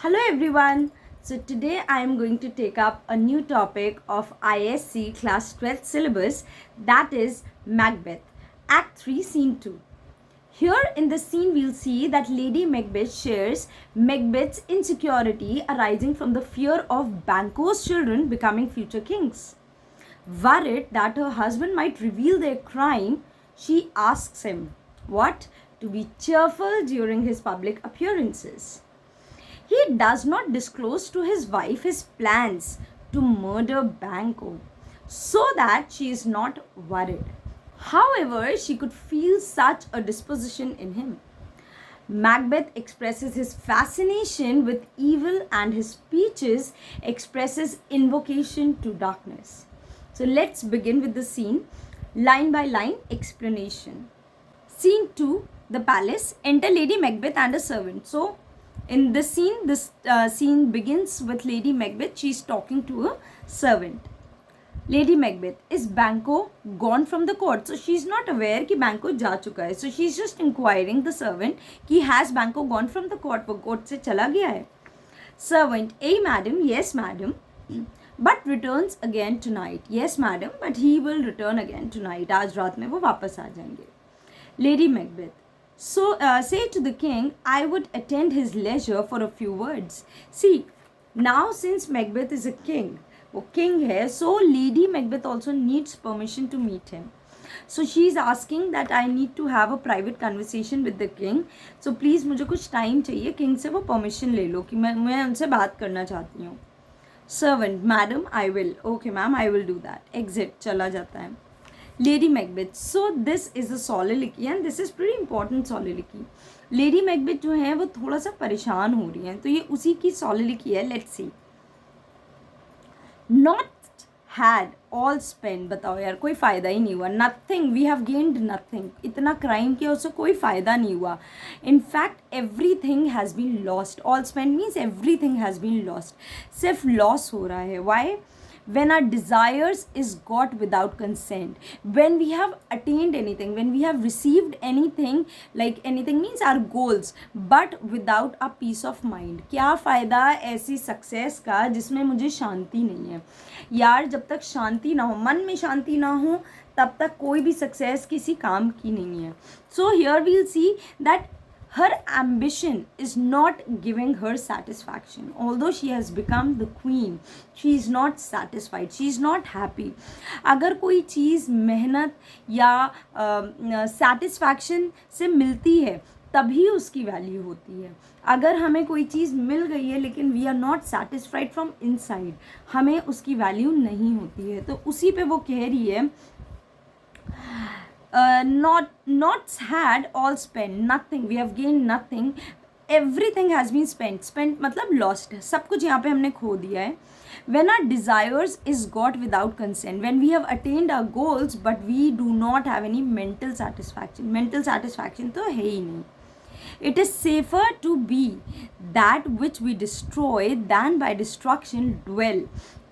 Hello everyone. So today I am going to take up a new topic of ISC class 12th syllabus, that is Macbeth, Act 3 Scene 2. Here in the scene we'll see that Lady Macbeth shares Macbeth's insecurity arising from the fear of Banquo's children becoming future kings. Worried that her husband might reveal their crime, she asks him, what? To be cheerful during his public appearances. He does not disclose to his wife his plans to murder Banquo so that she is not worried. However, she could feel such a disposition in him. Macbeth expresses his fascination with evil and his speeches expresses invocation to darkness. So let's begin with the scene. Line by line explanation. Scene 2, the palace. Enter Lady Macbeth and a servant. So in this scene begins with Lady Macbeth. She is talking to a servant. Lady Macbeth, is Banquo gone from the court? So she is not aware कि Banquo जा चुका है. So she is just inquiring the servant कि has Banquo gone from the court? वो court से चला गया है. Servant, A madam, yes madam, but returns again tonight. Yes madam, but he will return again tonight. आज रात में वो वापस आ जाएंगे. Lady Macbeth, so say to the king, I would attend his leisure for a few words. See, now since Macbeth is a king, वो king है, so Lady Macbeth also needs permission to meet him. So she is asking that I need to have a private conversation with the king. So please मुझे कुछ time चाहिए, king से वो permission ले लो कि मैं उनसे बात करना चाहती हूँ. Servant, madam, I will. Okay ma'am, I will do that. Exit, चला जाता है. Lady Macbeth, so this is a soliloquy and this is pretty important soliloquy. Lady Macbeth जो है वो थोड़ा सा परेशान हो रही है, तो ये उसी की soliloquy है. Let's see. Not had all spent. बताओ यार, कोई फ़ायदा ही नहीं हुआ. Nothing, we have gained nothing. इतना crime किया, उससे कोई फ़ायदा नहीं हुआ. In fact, everything has been lost. All spent means everything has been lost. सिर्फ loss हो रहा है. Why? When our desires is got without consent, when we have attained anything, when we have received anything, like anything means our goals, but without a peace of mind. क्या फ़ायदा ऐसी success का जिसमें मुझे शांति नहीं है यार. जब तक शांति ना हो, मन में शांति ना हो, तब तक कोई भी सक्सेस किसी काम की नहीं है. So here we'll see that her ambition is not giving her satisfaction. Although she has become the queen, she is not satisfied, she is not happy. अगर कोई चीज़ मेहनत या satisfaction से मिलती है तभी उसकी वैल्यू होती है. अगर हमें कोई चीज़ मिल गई है लेकिन we are not satisfied from inside, हमें उसकी वैल्यू नहीं होती है. तो उसी पे वो कह रही है not had all spent, nothing, we have gained nothing, everything has been spent मतलब lost है, सब कुछ यहाँ पे हमने खो दिया है. When our desires is got without consent, when we have attained our goals but we do not have any mental satisfaction तो है ही नहीं. It is safer to be that which we destroy than by destruction dwell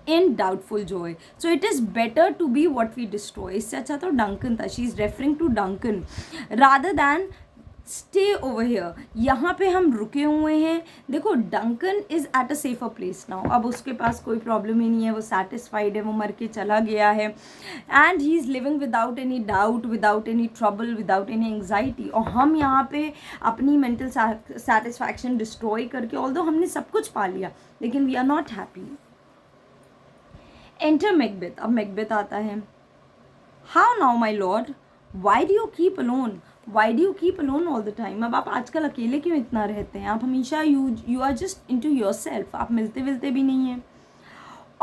in doubtful joy. So it is better to be what we destroy. इससे अच्छा तो Duncan था. She is referring to Duncan rather than stay over here. यहाँ पे हम रुके हुए हैं. देखो, Duncan is at a safer place now. अब उसके पास कोई प्रॉब्लम ही नहीं है, वो सेटिस्फाइड है, वो मर के चला गया है. And he is living without any doubt, without any trouble, without any anxiety. और हम यहाँ पे अपनी मेंटल सेटिस्फैक्शन डिस्ट्रॉय करके, ऑल्दो हमने सब कुछ पा लिया, लेकिन we are not happy. Enter Macbeth. अब मैकबेथ आता है. How now my lord, why do you keep alone, why do you keep alone all the time. अब आप आजकल अकेले क्यों इतना रहते हैं? आप हमेशा you are just into yourself, आप मिलते विलते भी नहीं हैं.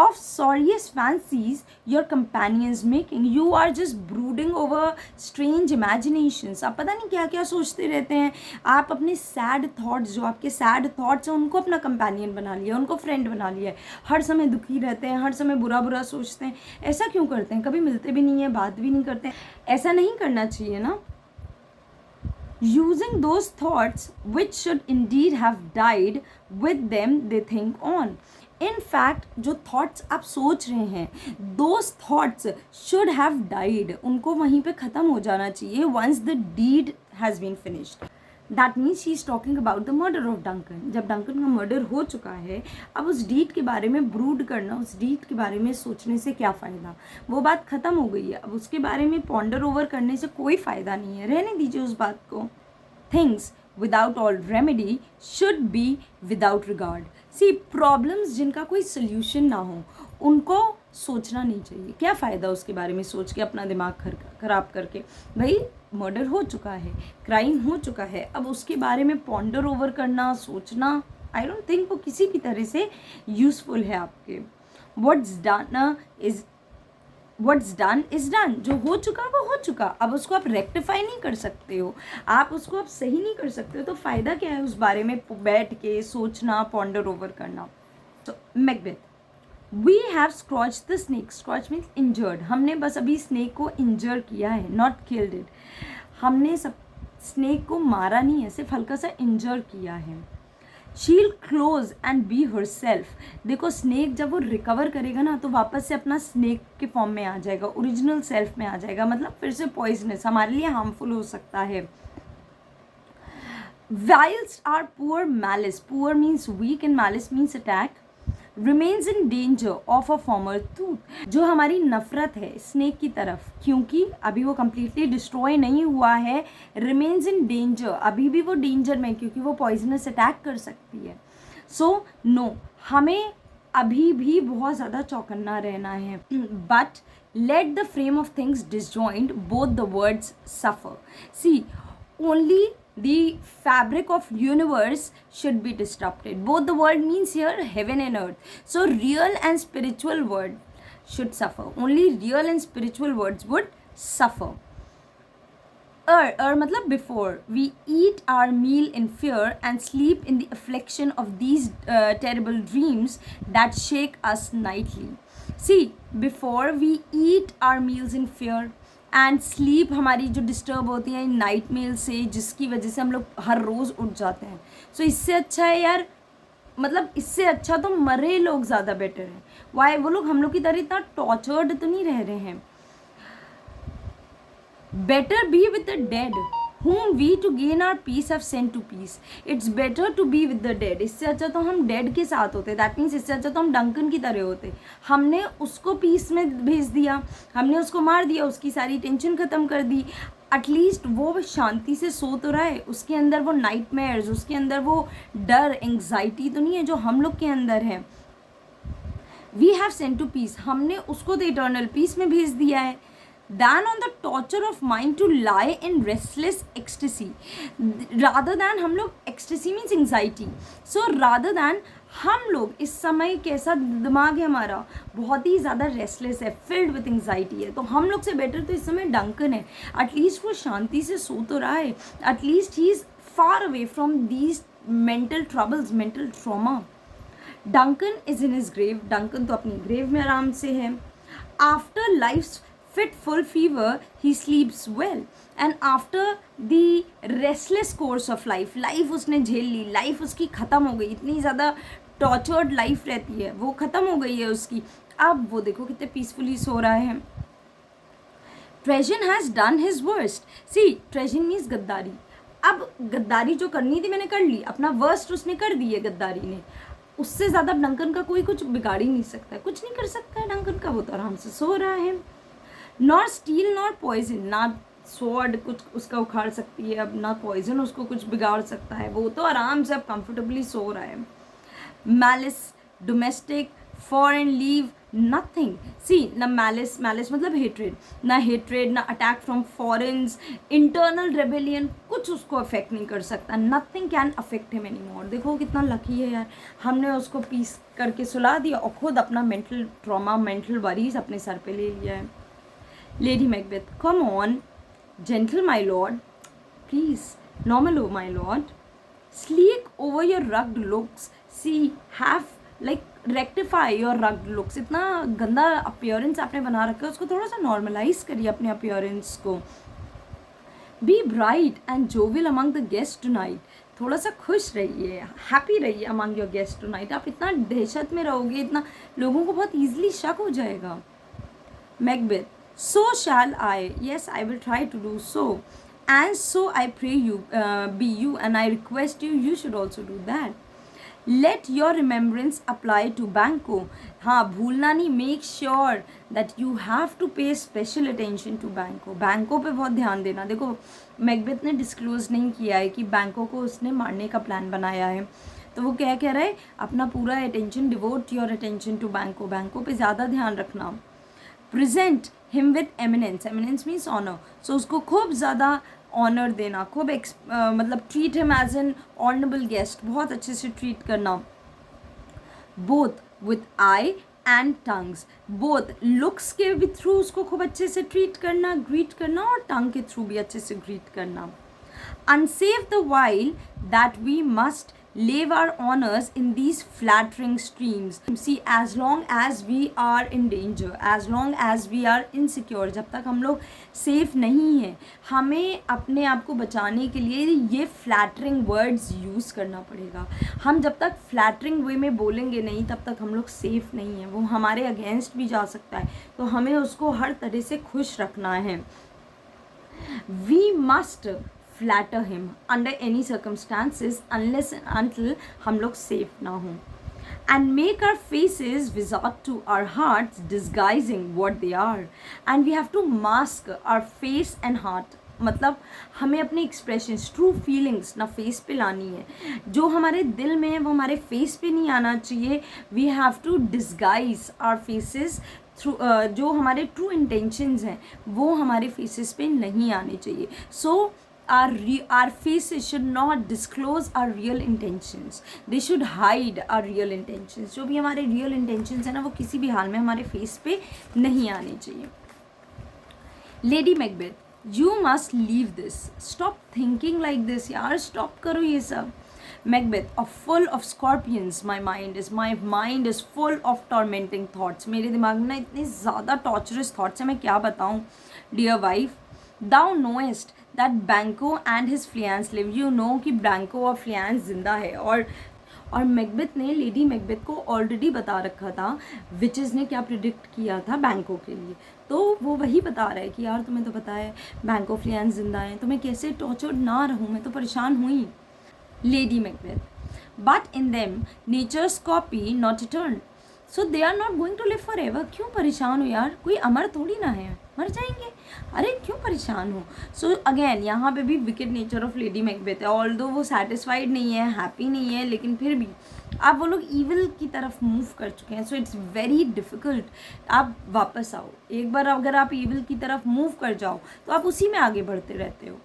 Of sorriest fancies your companions making, you are just brooding over strange imaginations. आप पता नहीं क्या क्या सोचते रहते हैं. आप अपने सैड थॉट्स, जो आपके सैड थॉट्स हैं, उनको अपना कंपेनियन बना लिया, उनको फ्रेंड बना लिया है. हर समय दुखी रहते हैं, हर समय बुरा बुरा सोचते हैं. ऐसा क्यों करते हैं? कभी मिलते भी नहीं है, बात भी नहीं करते हैं. ऐसा नहीं करना चाहिए ना. Using those thoughts which should indeed have died, with them they think on. In fact, जो thoughts आप सोच रहे हैं, those thoughts should have died. उनको वहीं पे ख़त्म हो जाना चाहिए once the deed has been finished. That means she is talking about the murder of Duncan. जब डंकन का मर्डर हो चुका है, अब उस डीड के बारे में ब्रूड करना, उस डीड के बारे में सोचने से क्या फ़ायदा, वो बात ख़त्म हो गई है। अब उसके बारे में पॉन्डर ओवर करने से कोई फ़ायदा नहीं है, रहने दीजिए उस बात को। Things without all remedy should be without regard. See, problems जिनका कोई सोल्यूशन ना हो उनको सोचना नहीं चाहिए। क्या फ़ायदा उसके बारे में सोच के अपना दिमाग खराब करके। भाई मर्डर हो चुका है, क्राइम हो चुका है, अब उसके बारे में पॉन्डर ओवर करना, सोचना, आई डोंट थिंक वो किसी भी तरह से यूज़फुल है आपके। What's done is done. जो हो चुका वो हो चुका, अब उसको आप रेक्टिफाई नहीं कर सकते हो, आप उसको आप सही नहीं कर सकते हो, तो फ़ायदा क्या है उस बारे में बैठ के सोचना, पॉन्डर ओवर करना। तो Macbeth, we have scotch the snake. Scotch means injured. हमने बस अभी स्नेक को इंजर किया है, नॉट किल्ड इट। हमने सब स्नेक को मारा नहीं है, सिर्फ हल्का सा इंजर किया है। She'll close and be herself. देखो स्नेक जब वो रिकवर करेगा ना, तो वापस से अपना स्नेक के फॉर्म में आ जाएगा, ओरिजिनल सेल्फ में आ जाएगा, मतलब फिर से पॉइजनस, हमारे लिए हार्मफुल हो सकता है। Whilst our poor malice, poor means weak and malice means attack, remains in danger of a former tooth। जो हमारी नफरत है स्नेक की तरफ, क्योंकि अभी वो completely डिस्ट्रॉय नहीं हुआ है, remains in danger, अभी भी वो डेंजर में, क्योंकि वो पॉइजनस अटैक कर सकती है। सो नो, हमें अभी भी बहुत ज़्यादा चौकन्ना रहना है। But let the frame of things disjoint, both the words suffer। See, only the fabric of universe should be disrupted. Both the world means here heaven and earth. So real and spiritual world should suffer. Only real and spiritual words would suffer. मतलब before we eat our meal in fear and sleep in the affliction of these terrible dreams that shake us nightly. See, before we eat our meals in fear and sleep हमारी जो disturb होती है night mail से, जिसकी वजह से हम लोग हर रोज़ उठ जाते हैं। सो इससे अच्छा है यार, मतलब इससे अच्छा तो मरे लोग ज़्यादा बेटर है। वाई, वो लोग हम लोग की तरह इतना टॉर्चर्ड तो नहीं रह रहे हैं। Better be with the dead whom we to gain our peace have sent to peace. It's better to be with the dead. इससे अच्छा तो हम डेड के साथ होते, दैट मीन्स इससे अच्छा तो हम डंकन की तरह होते। हमने उसको पीस में भेज दिया, हमने उसको मार दिया, उसकी सारी टेंशन ख़त्म कर दी। एटलीस्ट वो शांति से सो तो रहा है, उसके अंदर वो नाइटमेयर्स, उसके अंदर वो डर, एंग्जाइटी तो नहीं है जो हम लोग के अंदर है। We have sent to peace, हमने उसको तो इटर्नल पीस में भेज दिया है। than on the torture of mind to lie in restless ecstasy, rather than हम लोग, ecstasy means anxiety, so rather than हम लोग इस समय कैसा दिमाग है हमारा, बहुत ही ज़्यादा रेस्टलेस है, फिल्ड विथ एंग्जाइटी है, तो हम लोग से बेटर तो इस समय डंकन है। एटलीस्ट वो शांति से सो तो रहा है, at least he is far away from these mental troubles, mental trauma. Duncan is in his grave, Duncan तो अपनी ग्रेव में आराम से है। After life fitful fever he sleeps well, and after the restless course of life, life उसने झेल ली, life उसकी ख़त्म हो गई, इतनी ज़्यादा टॉर्चर्ड लाइफ रहती है, वो ख़त्म हो गई है उसकी, अब वो देखो कितने पीसफुली सो रहा है। Treason has done his worst. See, treason means गद्दारी। अब गद्दारी जो करनी थी मैंने कर ली, अपना वर्स्ट उसने कर दी है गद्दारी ने, उससे ज़्यादा डंकन का कोई कुछ बिगाड़ ही नहीं सकता है, कुछ नहीं कर सकता है डंकन का, वो तो आराम से सो रहा है। नॉट स्टील नॉट पॉइजन, ना स्वॉर्ड कुछ उसका उखाड़ सकती है अब, ना पॉइजन उसको कुछ बिगाड़ सकता है, वो तो आराम से अब कंफर्टेबली सो रहा है। Malice, domestic, foreign, levy, nothing. See, ना मैलिस, मैलिस मतलब हेट्रेड, ना हेट्रेड, ना attack from foreigns, internal rebellion, कुछ उसको अफेक्ट नहीं कर सकता, nothing can affect him any more. देखो कितना लकी है यार, हमने उसको पीस करके सुला दिया और खुद अपना मेंटल ट्रॉमा, मेंटल वरीज अपने सर पे ले लिया है। Lady Macbeth, come on, gentle my lord, please, normal oh my lord, sleek over your rugged looks, see, have like rectify your rugged looks। इतना गंदा appearance आपने बना रखा है, उसको थोड़ा सा normalize करिए अपने appearance को। Be bright and jovial among the guests tonight, थोड़ा सा खुश रहिए, हैप्पी रहिए among your guests tonight। आप इतना दहशत में रहोगे, इतना लोगों को बहुत easily शक हो जाएगा। Macbeth, so shall I, yes I will try to do so, And so I pray you be you, and I request you, you should also do that. Let your remembrance apply to Banco. हाँ, भूलना नहीं, make sure that you have to pay special attention to Banco. Banco पे बहुत ध्यान देना. देखो, Macbeth ने disclose नहीं किया है कि बैंको को उसने मारने का प्लान बनाया है, तो वो क्या कह रहा है, अपना पूरा attention, devote your attention to Banquo. Banquo पे ज़्यादा ध्यान रखना. Present him with eminence. Eminence means honour. सो उसको खूब ज़्यादा ऑनर देना, खूब मतलब treat him as an honourable guest, बहुत अच्छे से ट्रीट करना. Both with eye and tongues. Both looks के भी थ्रू उसको खूब अच्छे से ट्रीट करना, ग्रीट करना, और टंग के थ्रू भी अच्छे से ग्रीट करना. Unsave the while that we must leave our honors in these flattering streams. See, as long as we are in danger, as long as we are insecure, जब तक हम लोग सेफ नहीं हैं, हमें अपने आप को बचाने के लिए ये फ्लैटरिंग वर्ड्स यूज़ करना पड़ेगा. हम जब तक फ्लैटरिंग वे में बोलेंगे नहीं, तब तक हम लोग सेफ नहीं हैं. वो हमारे अगेंस्ट भी जा सकता है, तो हमें उसको हर तरह से खुश रखना है. We must flatter him under any circumstances unless and until हम लोग safe ना हों. And make our faces resort to our hearts, disguising what they are. And we have to mask our face and heart. मतलब हमें अपने expressions, true feelings ना face पे लानी है. जो हमारे दिल में है वो हमारे फेस पे नहीं आना चाहिए. We have to disguise our faces through. जो हमारे ट्रू इंटेंशंस हैं वो हमारे फेसेस पे नहीं आने चाहिए. सो our faces should not disclose our real intentions. They should hide our real intentions. जो भी हमारे real intentions हैं ना, वो किसी भी हाल में हमारे face पे नहीं आने चाहिए. Lady Macbeth, you must leave this. Stop thinking like this. यार stop करो ये सब. Macbeth, full of scorpions my mind is full of tormenting thoughts. मेरे दिमाग में ना इतने ज़्यादा torturous thoughts हैं, मैं क्या बताऊँ. Dear wife, thou knowest that Banco and his fiancée live. You know कि Banco और fiancée जिंदा है. और मैकबेथ ने लेडी मैकबेथ को ऑलरेडी बता रखा था विचेस ने क्या प्रिडिक्ट किया था बैंको के लिए. तो वो वही बता रहा है कि यार तुम्हें तो पता है बैंको फियान्स जिंदा है, तो मैं कैसे टॉर्चर्ड ना रहूँ, मैं तो परेशान हुई. Lady Macbeth, but in them nature's copy not return, so they are not going to live for ever. क्यों परेशान हो यार, कोई अमर थोड़ी ना है, मर जाएंगे, अरे क्यों परेशान हो. सो अगेन यहाँ पे भी wicked nature of lady Macbeth है. ऑल्दो वो सेटिस्फाइड नहीं है, हैप्पी नहीं है, लेकिन फिर भी अब वो लोग ईविल की तरफ मूव कर चुके हैं. So it's very difficult. आप वापस आओ, एक बार अगर आप ईविल की तरफ मूव कर जाओ तो आप उसी में आगे बढ़ते रहते हो.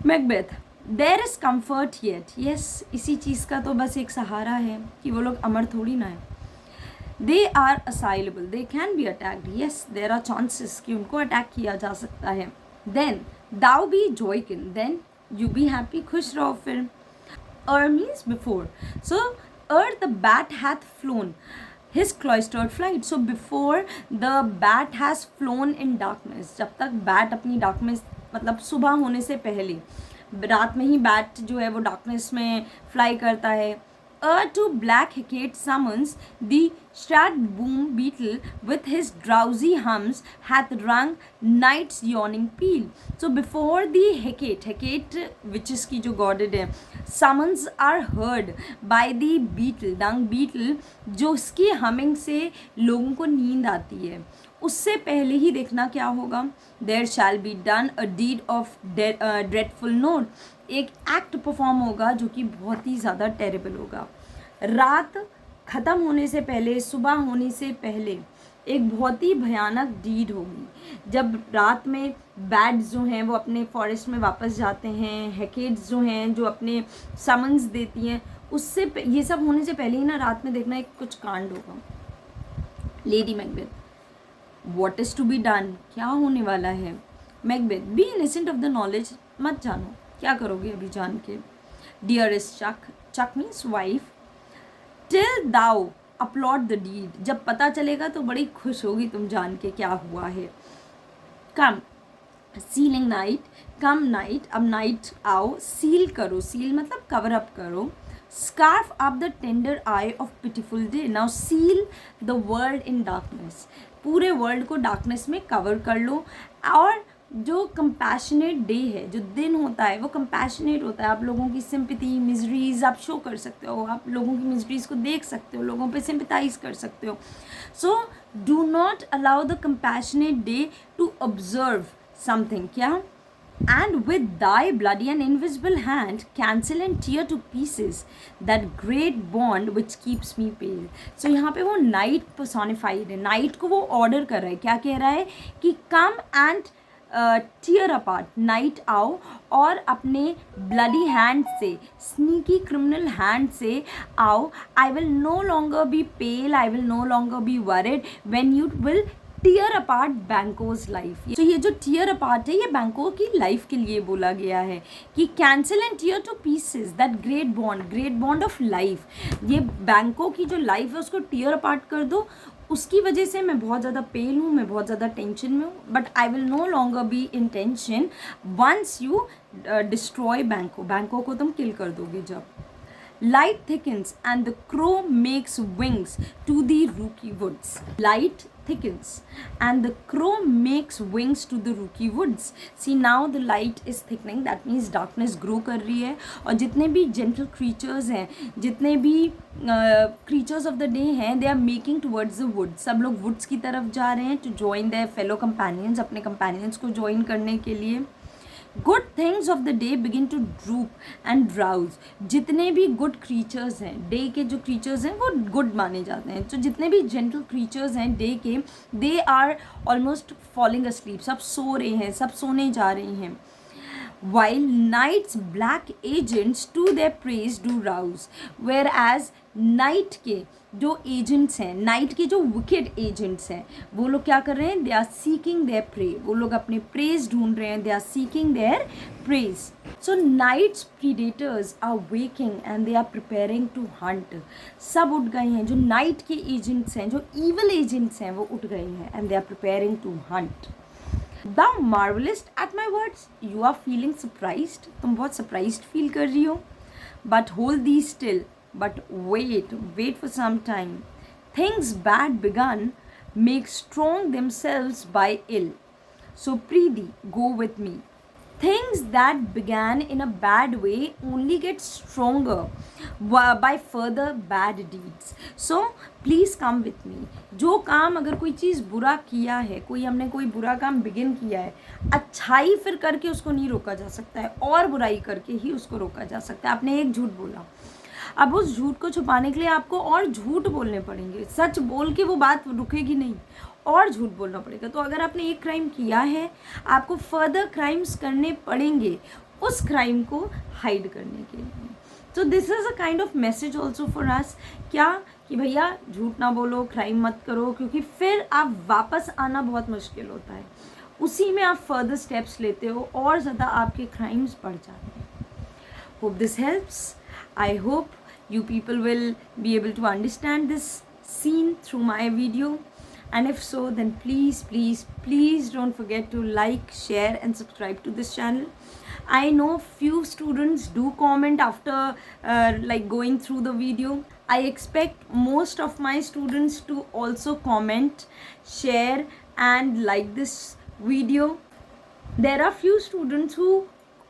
Macbeth, there is comfort yet. Yes, इसी चीज़ का तो बस एक सहारा है कि वो लोग अमर थोड़ी ना है. They are assailable, they can be attacked. Yes, there are chances कि उनको अटैक किया जा सकता है. Then thou be joyful, then you be happy. खुश रहो फिर. means before. So the bat hath flown his cloistered flight. So before the bat has flown in darkness. जब तक bat अपनी darkness मतलब सुबह होने से पहले, रात में ही bat जो है वो darkness में fly करता है. To black Hecate summons the Stradboom beetle with his drowsy hums hath rung night's yawning peal. So before the Hecate witches की जो goddess है, summons are heard by the beetle, dung beetle, जो उसकी humming से लोगों को नींद आती है. उससे पहले ही देखना क्या होगा. There shall be done a deed of dreadful note. एक एक्ट परफॉर्म होगा जो कि बहुत ही ज़्यादा टेरेबल होगा. रात ख़त्म होने से पहले, सुबह होने से पहले एक बहुत ही भयानक डीड होगी. जब रात में बैट्स जो हैं वो अपने फॉरेस्ट में वापस जाते हैं, हेकेट्स जो हैं जो अपने समन्स देती हैं, उससे ये सब होने से पहले ही ना रात में देखना एक कुछ कांड होगा. Lady Macbeth, what is to be done, क्या होने वाला है. Macbeth, be innocent of the knowledge, मत जानो, क्या करोगे अभी जान के. Dearest chuck, chuck means wife, till thou applaud the deed, जब पता चलेगा तो बड़ी खुश होगी तुम जान के क्या हुआ है. कम सीलिंग नाइट, कम नाइट, अब नाइट आओ, सील करो, सील मतलब कवर अप करो. Scarf up the tender I of pitiful day. Now seal the world in darkness, पूरे वर्ल्ड को डार्कनेस में कवर कर लो. और जो कंपैशनेट डे है, जो दिन होता है वो कंपैशनेट होता है. आप लोगों की सिंपैथी, मिजरीज आप शो कर सकते हो, आप लोगों की मिजरीज को देख सकते हो, लोगों पे सिंपैथाइज कर सकते हो. So do not allow the compassionate day to observe something. क्या? And with thy bloody and invisible hand, cancel and tear to pieces that great bond which keeps me pale. So यहाँ पे वो night personified है. Night को वो order कर रहा है. क्या कह रहा है कि come and tear apart. Night आओ और अपने ब्लडी हैंड से, स्नीकी क्रिमिनल हैंड से आओ. I will no longer be pale, I will no longer be worried when you will tear apart Banquo's life. तो ये जो टीयर अपार्ट है ये बैंको की लाइफ के लिए बोला गया है कि cancel and tear to pieces that great bond of life. ये बैंको की जो लाइफ है उसको टीयर अपार्ट कर दो. उसकी वजह से मैं बहुत ज़्यादा पेल हूँ, मैं बहुत ज़्यादा टेंशन में हूँ, but I will no longer be in tension once you destroy Banquo को तुम किल कर दोगे जब. Light thickens and the crow makes wings to the rooky woods. Light thickens and the crow makes wings to the rooky woods. See, now the light is thickening. That means darkness grow कर रही है. और जितने भी gentle creatures हैं, जितने भी creatures of the day हैं, they are making towards the woods. सब लोग woods की तरफ जा रहे हैं to join their fellow companions, अपने companions को join करने के लिए. Good things of the day begin to droop and drowse. जितने भी गुड क्रीचर्स हैं, डे के जो क्रीचर्स हैं वो गुड माने जाते हैं. तो जितने भी जेंटल क्रीचर्स हैं डे के, they are almost falling asleep. सब सो रहे हैं, सब सोने जा रही हैं. while night's black agents to their praise do rouse. whereas night के जो एजेंट्स हैं, नाइट के जो विकेड एजेंट्स हैं, वो लोग क्या कर रहे हैं? They are seeking their prey. वो लोग अपने प्रेज ढूंढ रहे हैं. They are seeking their preys. So night's predators are waking and they are preparing to hunt. सब उठ गए हैं. जो नाइट के एजेंट्स हैं, जो ईवल एजेंट्स हैं, वो उठ गए हैं and they are preparing to hunt. Thou marvelest at my words. You are feeling surprised. तुम बहुत surprised feel कर रही हो. But hold thee still. But wait for some time. Things bad begun make strong themselves by ill. So Preeti, go with me. Things that began in a bad way only get stronger by further bad deeds. So please come with me. जो काम, अगर कोई चीज़ बुरा किया है, हमने कोई बुरा काम बिगिन किया है, अच्छाई फिर करके उसको नहीं रोका जा सकता है, और बुराई करके ही उसको रोका जा सकता है. आपने एक झूठ बोला, अब उस झूठ को छुपाने के लिए आपको और झूठ बोलने पड़ेंगे. सच बोल के वो बात रुकेगी नहीं, और झूठ बोलना पड़ेगा. तो अगर आपने एक क्राइम किया है, आपको फर्दर क्राइम्स करने पड़ेंगे उस क्राइम को हाइड करने के लिए. तो this is a kind of message also for us. क्या? कि भैया झूठ ना बोलो, क्राइम मत करो, क्योंकि फिर आप वापस आना बहुत मुश्किल होता है. उसी में आप फर्दर स्टेप्स लेते हो और ज़्यादा आपके क्राइम्स बढ़ जाते हैं. Hope this helps. I hope you people will be able to understand this scene through my video, and if so, then please don't forget to like, share and subscribe to this channel. I know few students do comment after like going through the video. I expect most of my students to also comment, share and like this video. There are few students who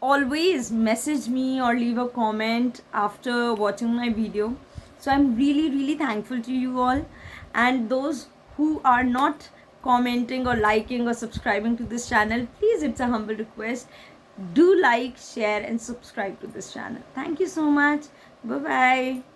always message me or leave a comment after watching my video, so I'm really thankful to you all. And those who are not commenting or liking or subscribing to this channel, please, it's a humble request, do like, share and subscribe to this channel. Thank you so much. Bye bye.